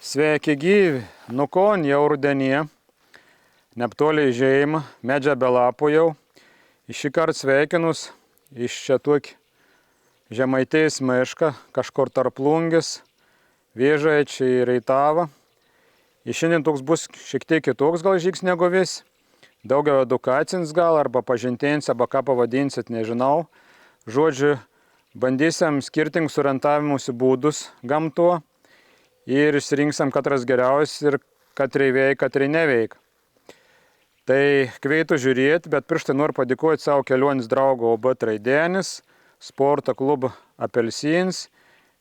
Sveiki gyvi, nukon jau rudenį, neptoliai žeima, medžia be lapų jau. Šį kartą sveikinus iš čia tuk Žemaitės mišką, kažkur tarp Plungės, Vėžaičiai ir Reitava. Šiandien toks bus šiek tiek kitoks gal žygs negu vis. Daugiau edukacinis gal, arba pažintinis, arba ką pavadinsit, nežinau. Žodžiu, bandysim skirtingus orientavimusi būdus gamtuo ir išsirinksim katras geriausias ir katrai veik, katrai neveik. Tai kvietu žiūrėti, bet prieš tai noriu padėkoti savo kelionės draugo OB Traidenis, sporto klubo Apelsins,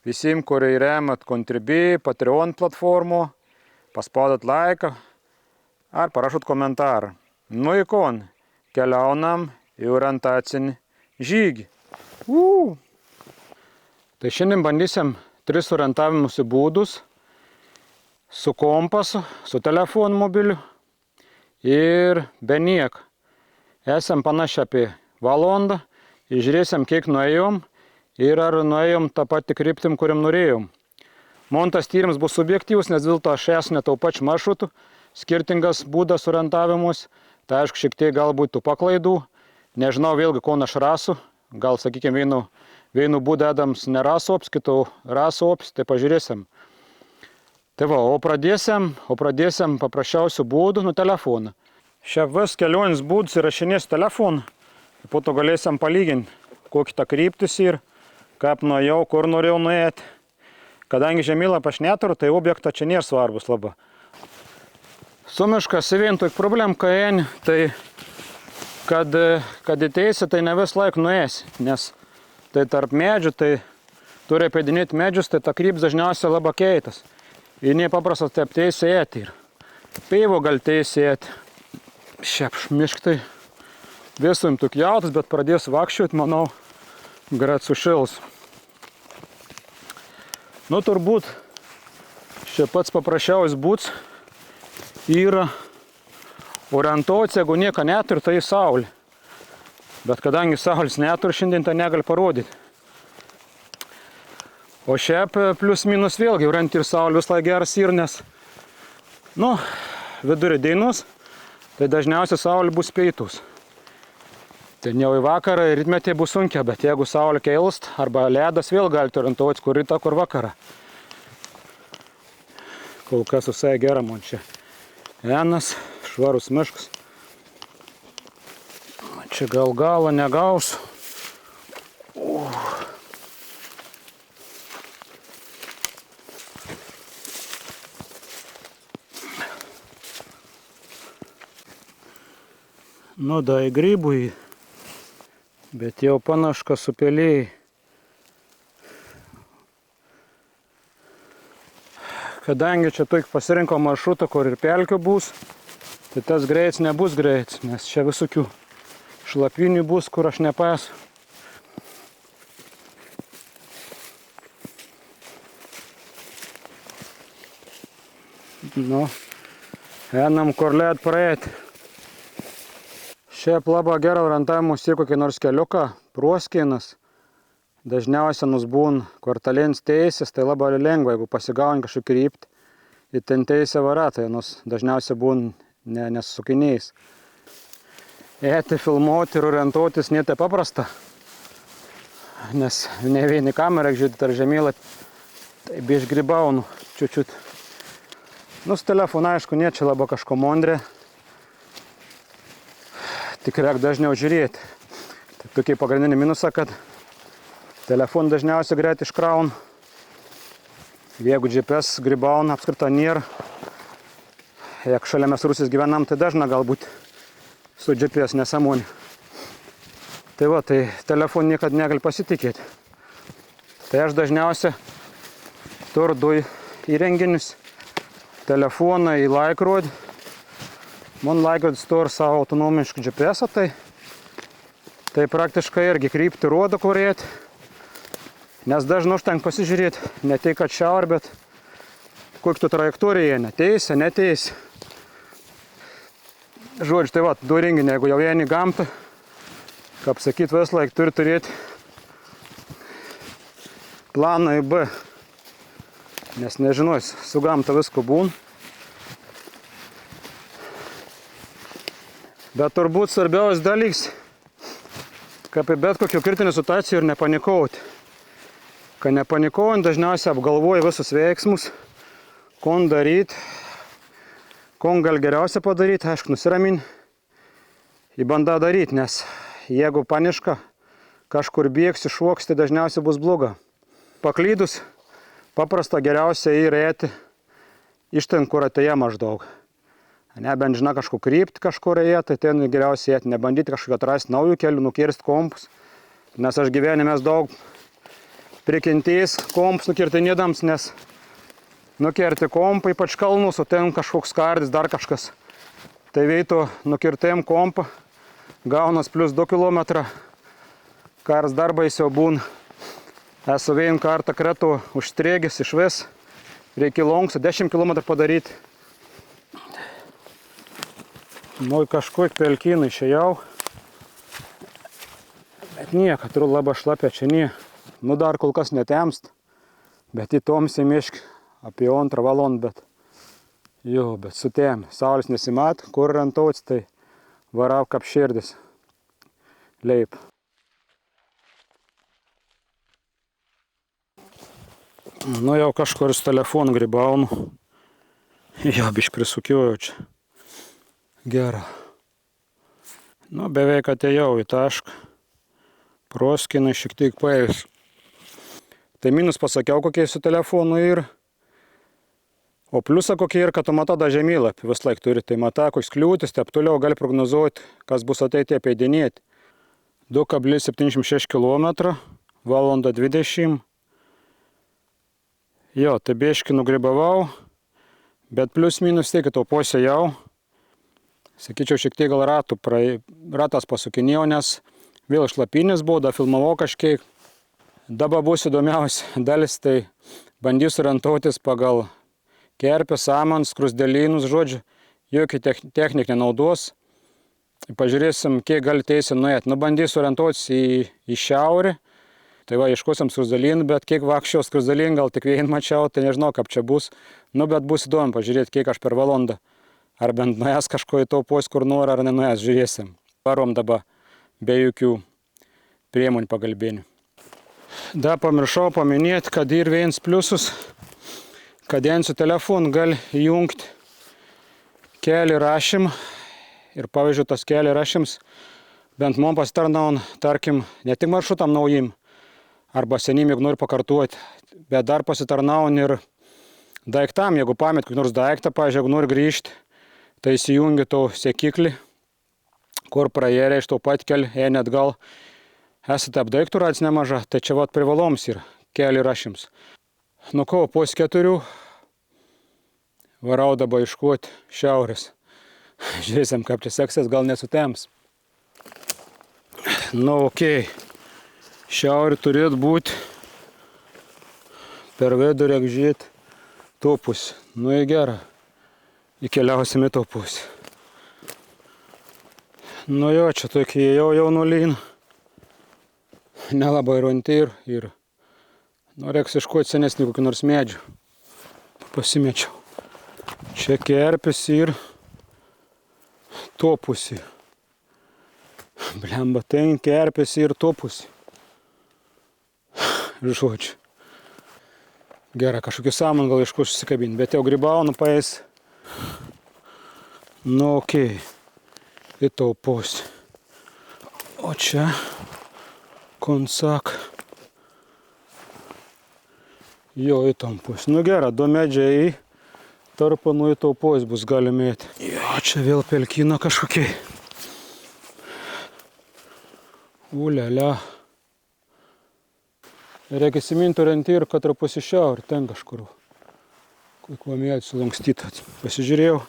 visiems, kurie remat Contribui, Patreon platformų, paspaudot laiką ar parašot komentarą. Nu į kon, keliaunam į orientacinį žygį. Tai šiandien bandysim 3 orientavimusi būdus su kompasu, su telefonu mobiliu ir be nieko. Esam panašiai apie valandą, žiūrėsim, kiek nuėjom ir ar nuėjom tą patį kryptim, kuriam norėjom. Man tas tyrimas bus subjektyvus, nes dėl to aš esu ne tau pačiu maršrutu, skirtingas būdas orientavimus, tai aišku, šiek tiek galbūt tų paklaidų, nežinau vėlgi, ko aš rasu, gal, sakykime, vienu būdą edams nerasu ops, kitų rasu ops, tai pažiūrėsim. Tai va, o pradėsim paprasčiausių būdų nuo telefoną. Šia vis kelionės būdus įrašinės telefoną, po to galėsim palyginti, kokį tą kryptis ir kaip nuėjau, kur norėjau nuėti. Kadangi žemėlapį aš neturiu, tai objektą čia nėra svarbus labai. Su miškas vien tokia problema, tai kad įteisi, tai ne vis laik nuėsi, nes tai tarp medžių, tai turi pėdinėti medžius, tai ta kryptis dažniausiai labai keitas. Ir nepaprastas taip teisėti ir peivo gal teisėti. Šiaip mišktai visum tuk jautas, bet pradės vakščiuoti, manau, greit sušils. Nu, turbūt čia pats paprasčiausias būds yra orientuotis, jeigu nieko neturi, tai į saulę. Bet kadangi saulės neturi, šiandien tai negali parodyti. O šiaip plius minus vėlgi, orientuoti ir saulė visai geras ir, nes, nu, vidurį dienos, tai dažniausiai saulė bus pietus. Tai jau į vakarą ir rytmetį bus sunkia, bet jeigu saulė keilst arba ledas, vėl galite orientuotis, kur rytą, kur vakarą. Kol kas visai gera man čia. Enas, švarus miškas. Čia gal galą negausiu. Nu, da į grybų, bet jau panaška supeliai. Kadangi čia toik pasirinko maršrutą, kur ir pelkių bus, tai tas greits nebus greits, nes čia visokių šlapinių bus, kur aš nepasu. Nu, einam kur led praeiti. Šiaip labai gerą orientavimus į kokį nors keliuką, proskėnas. Dažniausiai nus būn kvartalins teisės, tai labai lengva, jeigu pasigauni kažkokį kryptį, ir ten teisė vara, tai nus dažniausiai būn nesusukiniais. Eiti, filmuoti ir orientuotis nėra taip paprasta, nes ne vieni kamerą žiūrėti ar žemėlapį, tai biškį grybaunu čiučiut. Nu, su telefonu, aišku, nėra čia labai kažko mondrė. Tik reik dažniau žiūrėti. Tai tokie pagrindiniai minusai, kad telefoną dažniausiai greit iškraun. Jeigu GPS grybaun apskritai nėra. Jeigu šalia mes Rusijos gyvenam, tai dažna galbūt su GPS nesamonė. Tai va, tai telefonu niekada negali pasitikėti. Tai aš dažniausiai turiu 2 įrenginius. Telefoną į laikrodį. Man laikrodis turi savo autonomiškų GPS-ą, tai praktiškai irgi kryptį rodo, kur eiti. Nes dažnai užtenka pasižiūrėti, ne tai, kad šiaurė, bet kokia tu trajektorija eina, teisė, neteisė. Žodžiu, tai va, 2 renginiai, jeigu jau eini į gamtą, kaip sakyt, vis laik turi turėti planą į B. Nes nežinau, su gamta visko būn. Bet turbūt svarbiausias dalykas, kad apie bet kokių kritinių situacijų ir nepanikauti. Kad nepanikuojant dažniausiai apgalvoji visus veiksmus, ko daryti, ko gal geriausia padaryti, aišku, nusiramin į bandą daryti, nes jeigu paniška, kažkur bėgsi, šoks, tai dažniausiai bus bloga. Paklydus, paprasta geriausia įrėti iš ten, kur atėję maždaug. Nebent žina kažkur krypti kažkur ėję, tai ten geriausiai ėti, nebandyti kažkokio atrasti naujų kelių, nukirsti kompus. Nes aš gyvenime daug prikentėjęs kompus nukirtinėdams, nes nukirti kompą, ypač kalnus, o ten kažkoks skardis, dar kažkas. Tai veitų nukirtėm kompą, gaunas plus 2 km, karas dar baisiau būna. Esu vieną kartą kretų užstrėgęs iš vis, reikia lonksą 10 km padaryti. Nu, kažkur pelkynai išėjau, bet nieko, turiu labai šlapę čia nie. Nu, dar kol kas netemst, bet į tomsi miškį apie 2 valandą, bet sutėm. Saulis nesimat, kur rantauts, tai varau kaip širdis. Leip. Nu, jau kažkur su telefonu grybaunu. Jo, biškį prisukiuoju čia. Gera. Nu, beveik atėjau į tašką. Proskinai šiek tiek paėjus. Tai minus pasakiau, kokie su telefonu ir. O pliusą kokie ir, kad tu mata da žemėlapį vis laik turi. Tai mata, koks kliūtis, taip toliau gali prognozuoti, kas bus ateityje peidinėti. 2,76 km, valandą 20. Jo, tai biškį nugribavau, bet plius minus tai, kad taupuosi jau. Sakyčiau, šiek tiek gal ratas pasukinėjau, nes vėl šlapinės buvo, da filmavau kažkiek. Dabar bus įdomiausia dalis, tai bandysiu orientuotis pagal kerpės, samans, skruzdėlynus, žodžiu, jokių technik nenaudos. Pažiūrėsim, kiek gali teisė nuėti. Nu, bandysiu orientuotis į šiaurę. Tai va, iškosim skruzdėlynų, bet kiek vakščiau skruzdėlynų, gal tik vieną mačiau, tai nežinau, kaip čia bus. Nu, bet bus įdomu pažiūrėti, kiek aš per valandą. Ar bent nuės kažko į taupos, kur nori, ar nenuės, žiūrėsim. Varom dabar be jokių priemonių pagalbinių. Da pamiršau paminėti, kad ir vienas pliusus, kad su telefonu gali įjungti kelių rašymą. Ir pavyzdžiui, tas kelių rašyms bent man pasitarnaun, tarkim, ne tik maršrutam naujim, arba senim, jeigu nori pakartuoti, bet dar pasitarnaun ir daiktam, jeigu pamet kokį nors daiktą, pavyzdžiui, jeigu nori grįžti, tai įsijungi to sekiklį, kur praėrė iš to pat kelių, eini atgal. Esate apdaiktų radęs nemaža, tai čia vat privaloms yra kelių rašyms. Nu ko, po 4 varau dabar ieškoti šiaurės. Žiūrėsim, kaip čia seksis, gal nesutems. Nu, okei. Šiaurė turėtų būti per vidurį, žiūrėti, to pusę. Nu, į gerą. Įkeliausim į to pusę. Nu jo, čia tokie jau nulyn. Nelabai ronti ir norėks ieškoti senesnį kokį nors medžių. Pasimečiau. Čia kerpės ir to pusė. Blemba, ten kerpės ir to pusė. Žodžiu. Gerai, kažkokį saman gal ieškosiu susikabinti, bet jau grybaunu paės. Nu, okei. Į taupos. O čia konsak. Jo, į tampus. Nu gerai, 2 medžiai tarpa, nu į taupos bus galimėti. Jo, čia vėl pelkyna kažkokiai. Ulialia. Reikia įsiminti orientyrų, kad trupus į šiaurę, ten kažkur. Kuo mėt sulankstyt. Pasižiūrėjau.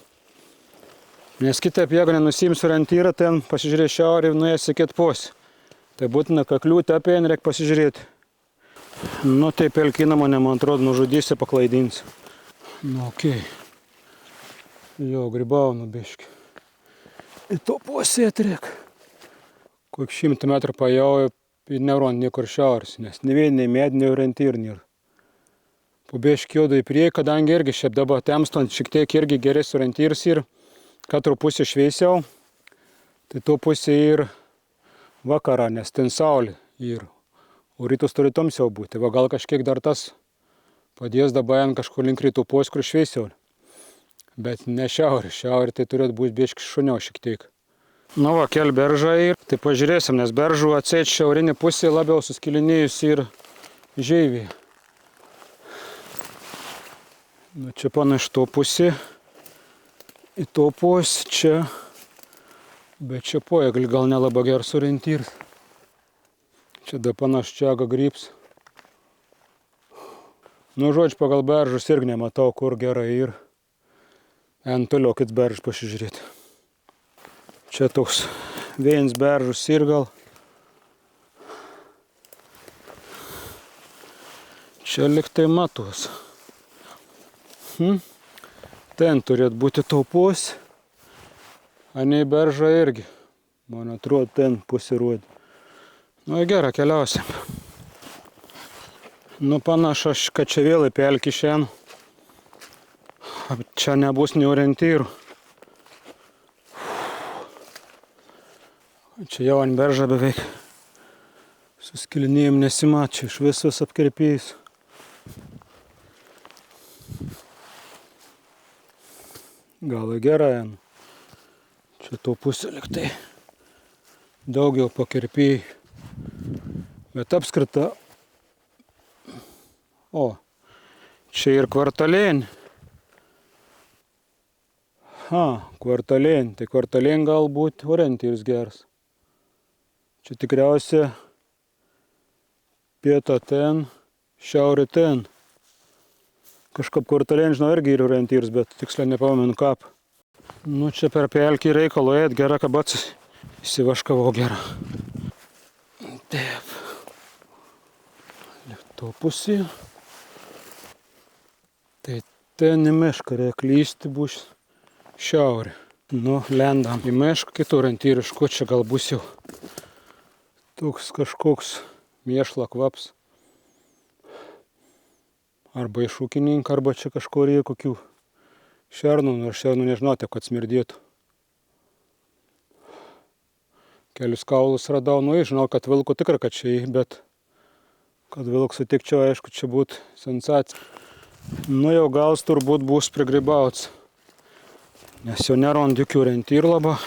Nes kitaip, jeigu nenusimsiu orientyrą, ten pasižiūrėjau šiaurį ir nuėjęs į kitą pusę. Tai būtina kakliūtę apie jį reikia pasižiūrėti. Nu, tai pelkyną mane, man atrodo, nužudysi, paklaidinsi. Nu, okei. Jo, grybaunu biškį. Į to pusę reikia. Kokį 100 metrų pajau ir nerond niekur šiaurės, nes ne vien nei medinių orientyrų nėra. Pabėžk juodu į priekį, kadangi irgi šiaip dabar temstant šiek tiek irgi geresnis orientyras ir katru pusę šviesiau. Tai to pusė ir vakarą, nes ten saulė ir o rytus turi tamsiau būti. Va gal kažkiek dar tas padės dabar ant kažkur link rytų pusės, kur šviesiau. Bet ne šiaurė. Šiaurė tai turėtų būti biški šuniau šiek tiek. Nu va, kel beržą ir tai pažiūrėsim, nes beržų atseit šiaurinė pusė labiau suskilinėjusi ir žeivė. Nu čia panaš to pusė į to pusę čia. Bet čia poje gal nelabai geras orientyras. Čia da panaš čiaga grybs. Nu žodžiu, pagal beržus irgi nematau, kur gerai ir en toliau kits beržus pasižiūrėti. Čia toks vienas beržus ir gal. Čia liktai matos. Ten turėtų būti taupos. Anei beržą irgi. Man atrodo, ten pasirodė. Nu gerai, keliausim. Nu panašu, kad čia vėl į pelkį šiandien. Čia nebus nei orientyrų. Čia jau ant beržą beveik su skilinėjim nesimačia, iš visos apkirpėjus. Gal gerai. Čia to pusė liktai daugiau pakirpėjai. Bet apskrita. O, čia ir kvartalėn. Kvartalėn. Tai kvartalėn galbūt orientyras geras. Čia tikriausia pieta ten, šiaurė ten. Kažkaip kvartalėn, žinau, irgi yra orientyras, bet tiksliai nepamenu kap. Nu čia per pelkį reikalo ėt, gera kabats įsivaškavau gerą. Taip. To pusė. Tai ten į mišką reikia klysti bus šiaurė. Nu, lendam į mišką, kitų orientyriškų, čia gal bus jau toks kažkoks mėšla kvaps. Arba iš ūkininko, arba čia kažkur yra kokių šernų, nors šernų nežinote, kad smirdėtų. Kelius kaulus radau, nu, žinau, kad vilkų tikrai, kad čia, bet kad vilk sutikčiau, aišku, čia būtų sensacija. Nu, jau gal turbūt bus prigrybauts, nes jau nerond jokių orientyrų labai.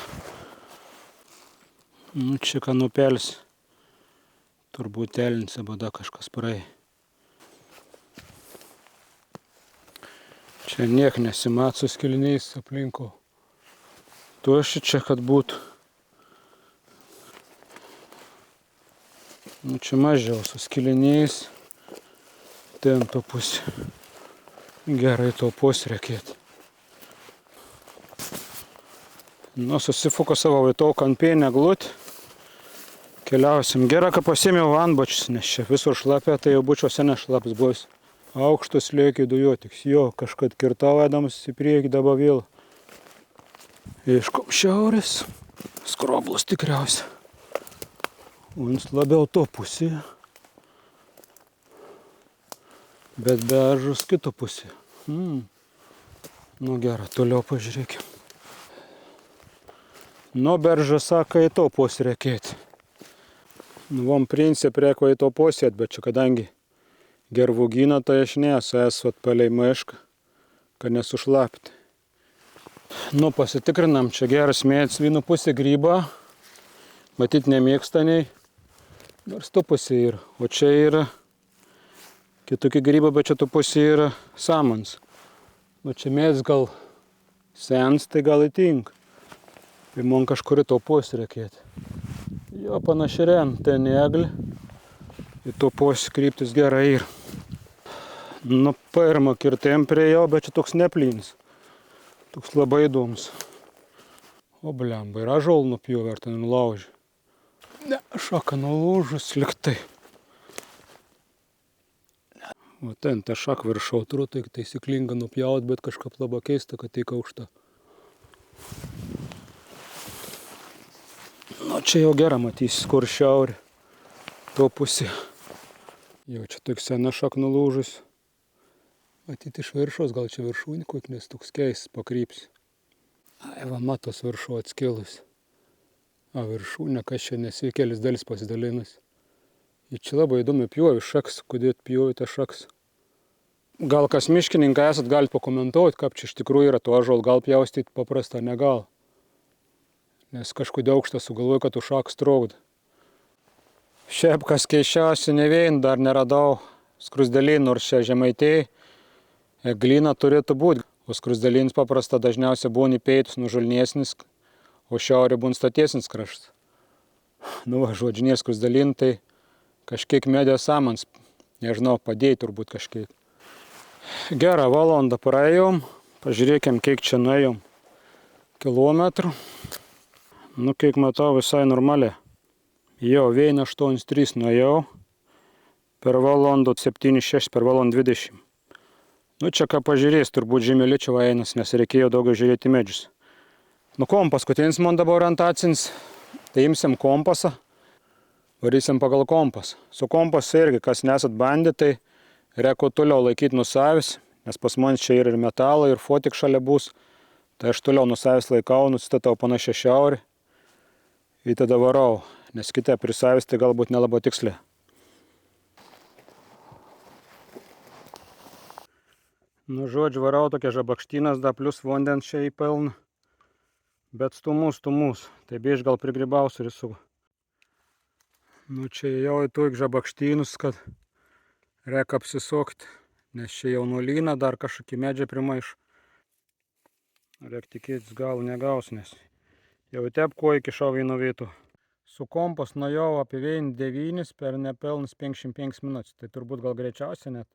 Nu, čia kanupelis, turbūt elnis, abada kažkas praeina. Čia niek nesimat su skiliniais aplinkų. Tuoši čia, kad būtų. Nu, čia mažiau su skiliniais. Ten to pusė. Gerai to pusė reikėtų. Nu, susifokusavau į to kampinę glutį. Keliausim. Gerai, kad pasėmiau antbačius, nes čia visur šlapia, tai jau bučiuose nešlaps bus. Aukštus lėkiai dujotiks. Jo, kažkad kirtau edamas į priekį, dabar vėl. Ieškom šiaurės. Skroblus tikriausia. Uns labiau to pusėje. Bet beržus kito pusėje. Nu gerai, toliau pažiūrėkim. Nu beržą sako į to pusę reikėti. Nu vam princip reiko į to pusėt, bet čia kadangi gervugyną, tai aš nesu esat palei mišką, kad nesušlapti. Nu, pasitikrinam, čia geras mėtis vienų pusė grybą. Matyt, nemėgsta nei. Nors tu pusė yra. O čia yra kitokie grybai, bet čia tu pusė yra samans. Nu, čia mėtis gal sens, tai gal įtink. Ir man kažkur į to pusę reikėti. Jo, panašiai ren, ten eglė. Į to pusę kryptis gerai yra. Nu, pirmą kirtėm prie jo, bet čia toks neplynis. Toks labai įdomus. O blemba, ir ąžuolų nupjovė, ar ten nulaužė. Ne, šaka nulaužus liktai. O ten ta šaka viršau turiu, tai taisyklinga nupjaut, bet kažkaip labai keista, kad tik aukšta. Nu, čia jau gera matysis, kur šiaurė. To pusė. Jau čia toks sena šaka nulaužus. Matyti iš viršaus, gal čia viršūnė kokia, nes toks keis pakryps. Ai, va, matos viršų atskilus. A, viršūnė, kas čia nesikelis dalis pasidalinus. Ir čia labai įdomi pjovi šaks, kodėl pjovi tą šaks. Gal kas miškininkai esat, galite pakomentuoti, kaip čia iš tikrųjų yra to ąžuolų, gal pjaustyti paprastą, ne gal. Nes kažkodėl aukštą sugalvoju, kad šaks trauda. Šiaip kas keiščiausia, ne vien dar neradau skruzdėlynų, nors čia Žemaitijoj eglyna turėtų būti. O skruzdėlynas paprasta dažniausiai būna į pietus nužulnesnis, o šiaurė būna statesnis kraštas. Nu va, žodžiu, nėra skruzdėlynų, tai kažkiek medijos samans, nežinau, padėjai turbūt kažkiek. Gerą valandą praėjom, pažiūrėkim, kiek čia nuėjom kilometrų. Nu, kiek matau, visai normaliai. Jo, 1,83 nuėjau, per valandą 7,6, per valandą 20. Nu, čia ką pažiūrės, turbūt žymiai lėčiau einas, nes reikėjo daugiau žiūrėti medžius. Nu, kompas, paskutinis man dabar orientacinis, tai imsim kompasą, varysim pagal kompas. Su kompasu irgi, kas nesat bandę, tai reikia toliau laikyti nusavis, nes pas man čia yra ir metalo, ir fotik šalia bus. Tai aš toliau nusavis laikau, nusistatau panašią šiaurį ir tada varau, nes kitą prisavis tai galbūt nelabai tiksliai. Nu, žodžiu, varau tokia žabakštynas, da plus vandens čia įpilna. Bet stumus, tai bėž gal prigribausiu ir su. Nu, čia jau į tuik žabakštynus, kad reikia apsisukti, nes čia jau nulyna, dar kažkokį medžią primaiš. Reikia tikėtis, gal negaus, nes jau tep ko iki šau vieno vietų. Su kompas nuėjau apie 1,9 per nepelnus 55 minutės, tai turbūt gal greičiausiai net.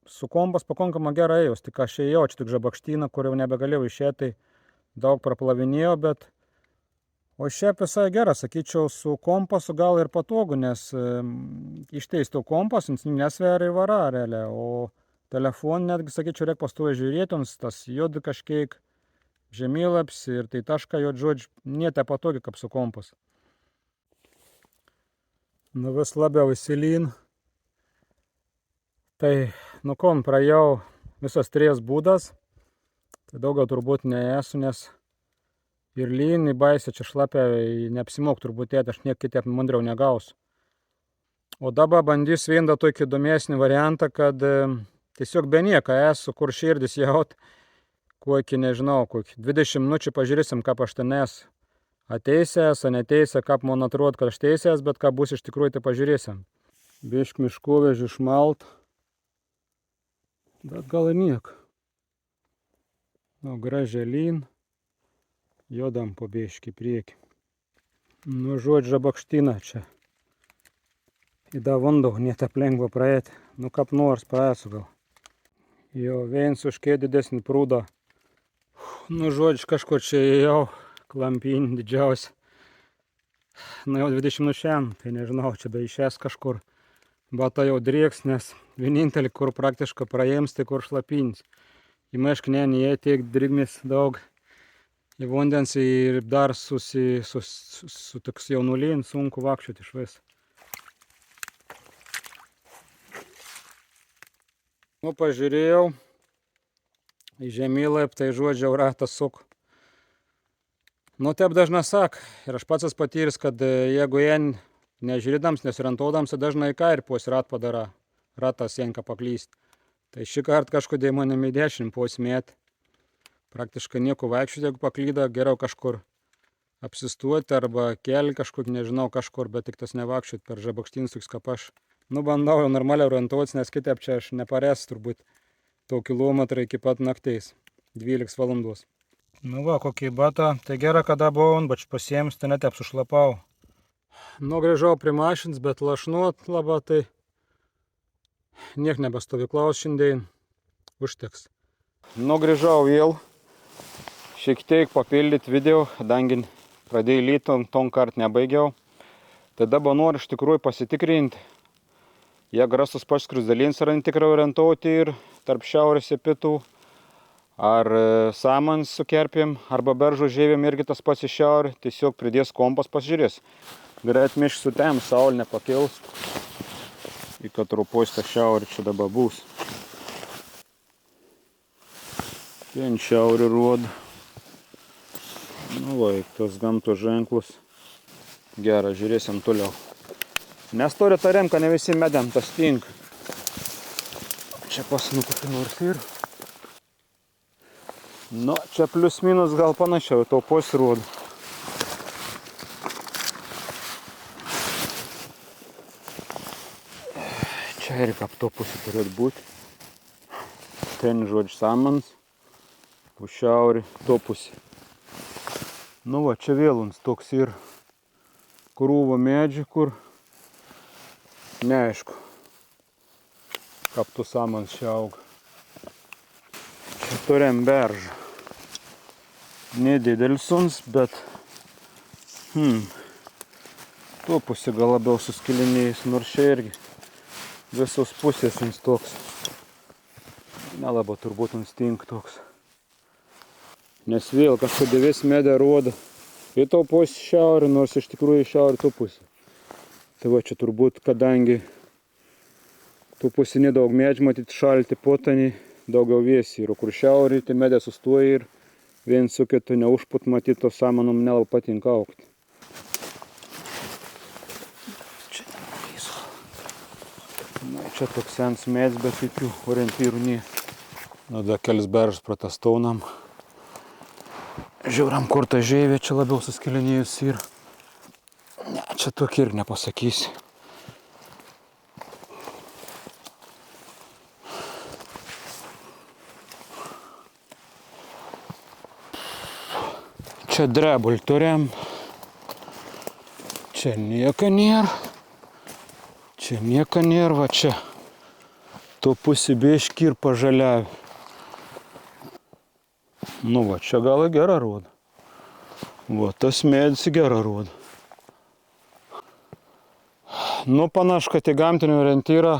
Su kompas pakankamai gerai ėjus, tik aš ėjau, čia tik žabakštyną, kur jau nebegalėjau išėti, tai daug praplavinėjau, bet o šiaip visai geras, sakyčiau, su kompasu gal ir patogu, nes išteisto kompas, jis nesveria į varą realiai, o telefon netgi, sakyčiau, reikia pastoviai žiūrėti, tas jod kažkiek žemėlaps ir tai taška jod žodžiu, nėte patogi kaip su kompas. Nu vis labiau įsilyn. Tai nu kon praėjau visas 3 būdas, tai daugiau turbūt neesu, nes ir lyn, į baisę čia šlapia, neapsimok turbūt ėti, aš niek kitaip mandriau negausiu. O dabar bandysiu vieną tokį įdomesnį variantą, kad tiesiog be nieko esu, kur širdis jaut, kokį, nežinau, kokį 20 minučių pažiūrėsim, kaip aš ten esu. Ateisęs, ar neteisę, kaip man atrodo, kad aš teisęs, bet ką bus iš tikrųjų, tai pažiūrėsim. Bišk miškovežį šmalt, bet gal ir nieko. Nu, gražiai lyn. Jodam po biškį priekį. Nu, žodžiu, žabakštyną čia. Įda vandau, netap lengva praėti. Nu, kaip nors praėsiu gal. Jo, viens užkė didesnį prūdą. Nu, žodžiu, kažkur čia ėjau. Klampinį didžiausia. Nu, jau 20 nušiam, tai nežinau, čia be išės kažkur. Bata jau drėks, nes vienintelį, kur praktiškai praėjims, tai kur šlapinis. Į mešknę neįėjo tiek drėgmės daug. Į vandens ir dar su toks jaunulyn sunku vaikščioti iš vis. Nu, pažiūrėjau į žemėlapį, tai žodžiu, ratas suk. Nu, taip dažnai sak. Ir aš pats patyręs, kad jeigu jien nežiūrėdams, nesiorientuodams, tai dažnai ką ir puos rat padara. Ratas jenka paklyst. Tai šį kartą kažkodėl manim į dešinį puosmėt. Praktiškai nieko vaikščioti, jeigu paklyda, geriau kažkur apsistuoti arba kelį kažkur, nežinau, kažkur, bet tik tas nevaikščioti per žabakštynus, toks kaip aš. Nu, bandau jau normaliai orientuotis, nes kitaip čia aš neparėsiu turbūt to kilometrą iki pat naktais, 12 valandos. Nu va, kokį batą, tai gera, kada buvau, bet pasiems, tai net apsušlapau. Nu, grįžau prie mašins, bet lašnot labai, tai niek nebestovyklaus šiandien, užteks. Nu, grįžau vėl, šiek tiek papildyti video, kadangi pradėjau lyti, tom kart nebaigiau. Tai dabar noriu iš tikrųjų pasitikrinti, jeigu rastus pačius skruzdėlynus yra tikrai orientuoti ir tarp šiaurės ir pietų. Ar samans su kerpėm, arba beržo žievėm irgi tas pats iš šiaurė, tiesiog pridės kompas pasižiūrės. greit mišk sutem, saulė nepakils. Į katropos tą šiaurį čia dabar bus. Ten šiaurį rodo. Nu va, tos gamtos ženklus. Gerai, žiūrėsim toliau. Nes turi tą remką, ne visi medėm tas tinka. Čia pasinu kokį nors ir. Nu, čia plius minus gal panašiau, to pasirodo. Čia ir aptopusi turėtų būti. Ten žodžiu samans. Po šiaurį topusi. Nu va, čia vėl uns toks ir krūva medžiai, kur neaišku, kaip tu samans čia auga. Čia turim beržą. Nedidelis uns, bet topusi gal labiau suskilinėjus, nors čia irgi visos pusės uns toks. Nelabai turbūt uns tinka toks. Nes vėl kažkodėl vis medė rodo į to pusę šiaurį, nors iš tikrųjų šiaurį to pusę. Tai va čia turbūt, kadangi to pusė nedaug medžių, matyti šalti potanį, daugiau vėsi. Ir kur šiaurį, tai medė sustoja ir vien su kitu neužput, matyti to samanom nelabai patinka augti. Čia nepavyso. Na, čia toks sens medis, bet jokių orientyrų nė. Nu, da kelis beržas protestaunam. Žiūram, kur ta žėvė čia labiau suskilinėjus ir... Ne, čia tokį ir nepasakysi. Čia drebulį turim. Čia nieko nėra. Čia nieko nėra, va čia. To pusė biškį ir pažaliavė. Nu va, čia gal į gerą rodo. Va, tas medis į gerą rodo. Nu, panašu, kad į gamtinį orientyrą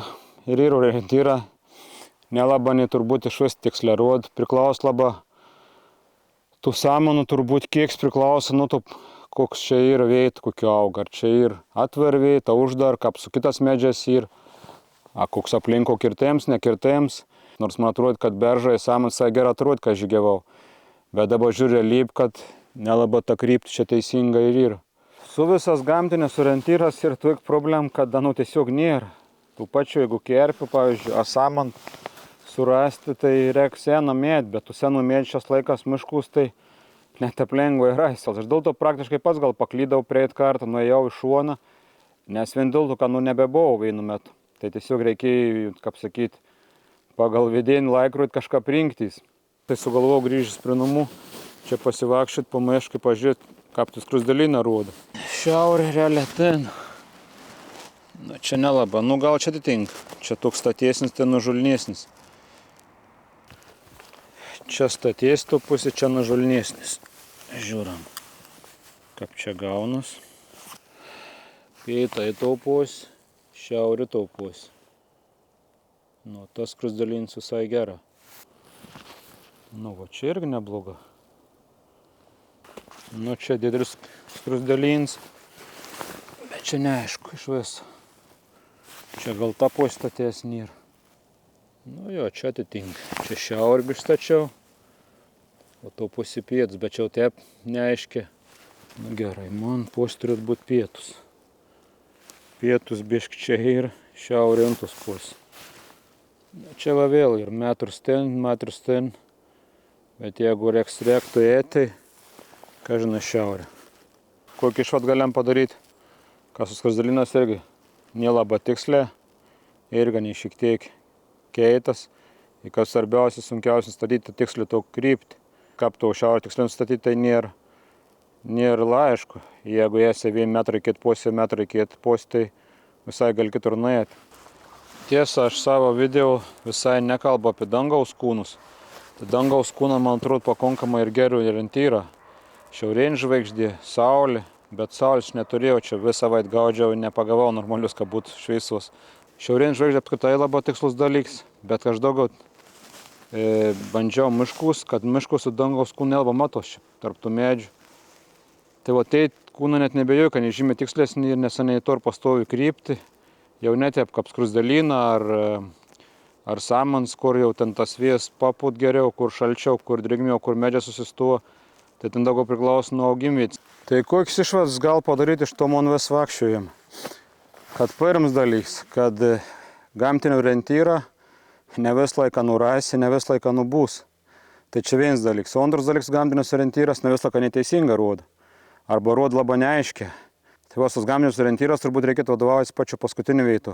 ir orientyrą nelabai turbūt iš vis tiksliai rodo. Priklauso labai tų samanų, turbūt kiek priklauso, nu, koks čia yra vėjas, kokio auga. Ar čia yra atver vėjas, uždar, kaip su kitas medžias yra. Koks aplinko kirtėms, nekirtėms. Nors man atrodo, kad beržai samanus gerai atrodo, kai žygiavau. Bet dabar žiūrė lyb, kad nelabai ta kryptis čia teisinga ir yra. Su visas gamtinės orientyras ir tokia problema, kad nu tiesiog nėra. Tų pačių, jeigu kerpių, pavyzdžiui, saman surasti, tai reikia seną medį, bet tų senų medžių šios laikas miškus, tai net taip lengvai rasti. Aš dėl to praktiškai pats gal paklydau prieit kartą, nuėjau į šoną, nes vien dėl to, kad nebebuvau vienu metu. Tai tiesiog reikėjo, kaip sakyti, pagal vidinį laikrodį kažką rinktis. Tai sugalvojau grįžęs prie namų, čia pasivakščiot po mišką, pažiūrėti, kaip tas skruzdėlyną rodo. Šiaurė realiai ten. Na, čia nelabai, nu gal čia atitinka. Čia toks statesnis, ten nužulnesnis. Čia statės to pusė, čia nužulnesnis. Žiūram, kaip čia gaunas. Pietai taupos, šiaurė taupos. Nu, tas skruzdėlynas visai gera. Nu, va čia irgi nebloga. Nu, čia didelis skruzdėlynas, bet čia neaišku iš viso. Čia gal ta postatės nėra. Nu jo, čia atitinka. Čia šiaurė biškį stačiau, o to pusė pietus, bet čia jau taip neaiškiai. Nu gerai, man post turėtų būti pietus. Pietus biškį čia ir šiaurė ant tos pusės. Čia va vėl ir metrus ten. Bet jeigu reiks reiktų tai, ką žinai, šiaurė. Kokį išvat galim padaryti, kas skruzdėlynas irgi nelabai tiksliai, irgi ne šiek tiek keitas. Ir kas svarbiausia, sunkiausia statyti tiksliai to kryptį. Kaip to šiaurė tiksliai statyti, tai nėra laišku. Jeigu esi 1 metrą iki pusę metrą iki pusę, tai visai gali kitur nuėti. Tiesa, aš savo video visai nekalbu apie dangaus kūnus. Tai dangaus kūną, man atrodo, pakankamai ir gerų orientyrą. Šiaurinė žvaigždė, saulė, bet saulės neturėjau, čia visą savaitę gaudžiau, nepagavau normalius, kad būtų šviesos. Šiaurinė žvaigždė apskritai labai tikslus dalykas, bet aš daugiau bandžiau miškus, kad miškus su dangaus kūnu nelabai matosi tarp tų medžių. Tai va, tai kūną net nebejoju, kad nežymiai tikslesnį ir neseniai to ir pastovi krypti. Jau netep kaip skruzdėlyną ar samans, kur jau ten tas vėjas papūt geriau, kur šalčiau, kur drėgmiau, kur medžiai susistuo. Tai ten daugiau priklauso nuo augimvietis. Tai kokius išvadas gal padaryti iš to monves vakščiojim? Kad pirmas dalykas, kad gamtinį orientyrą ne vis laiką nurasi, ne vis laiką nubūs. Tai čia vienas dalykas. O antras dalykas, gamtinis orientyras ne vis laiką neteisinga rodo. Arba rodo labai neaiškiai. Tai vas tas gamtinis orientyras turbūt reikėtų vadovautis pačiu paskutiniu veitu.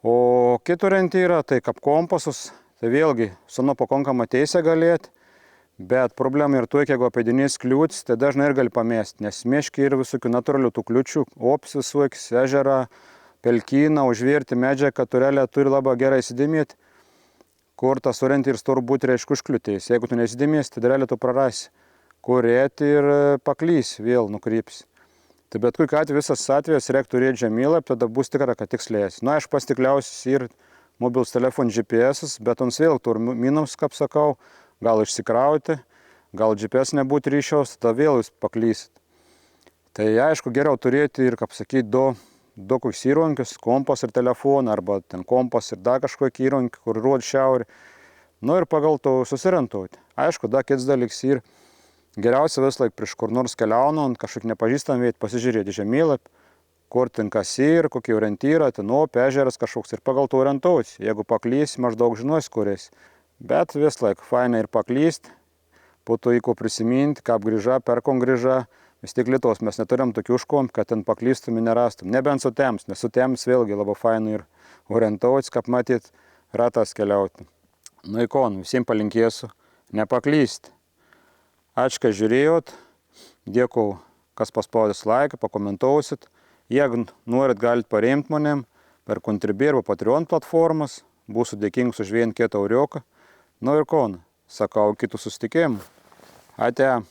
O kitą orientyrą, tai kaip kompasus, tai vėlgi senu pakankama teisė galėti. Bet problema ir tuo, jeigu apėdinys kliūtis, tai dažnai ir gali pamesti, nes miškiai yra visokių natūralių tų kliūčių, opis visokius, ežerą, pelkyną, užvirti medžiagą, turelę turi labai gerai įsidėmėti, kur tas orientyras turi būti reiškia užkliūtėjęs. Jeigu tu neįsidėmėsi, tai realiai tu prarasi, kur ėti ir paklys, vėl nukrypsi. Tai bet kokiu atveju visas atvejas reiktų turėti žemėlapį, tada bus tikra, kad tikslės. Na, aš pastikliausias ir mobilus telefonas GPS, bet ons vėl turi minus, kaip sakau, gal išsikrauti, gal GPS nebūti ryšiaus, tada vėl jūs paklysit. Tai aišku, geriau turėti ir, kaip sakyti, du kokius įrankius, kompas ir telefoną, arba ten kompas ir dar kažkokį įrankį, kur rodo šiaurį. Nu ir pagal to susirentuoti. Aišku, dar kitas dalykas ir geriausia vis laik prieš kur nors keliaunant, kažkokį nepažįstam vietą, pasižiūrėti žemėlapį, kur ten kas yra, kokį orientyrą, ten upė, ežeras kažkoks ir pagal to orientuoti. Jeigu paklysi, maždaug žinosi, kur esi. Bet vis laik fainai ir paklysti, po to įko prisiminti, kaip grįža, perkom grįža. Vis tik Lietuvos mes neturim tokių užkom, kad ten paklystum ir nerastum. Nebent sutems, nes sutems vėlgi labai fainai ir orientuotis, kaip matyt, ratas keliauti. Nu į kon, visiems palinkėsiu nepaklysti. Ačiū, kad žiūrėjot. Dėkui, kas paspaudys laiką, pakomentuosit. Jeigu norit, galite paremti manim per Contribui arba Patreon platformas. Būsiu dėkingas už vieną kitą euriuką. Nu ir kon, sakau, kitų susitikimų. Ate.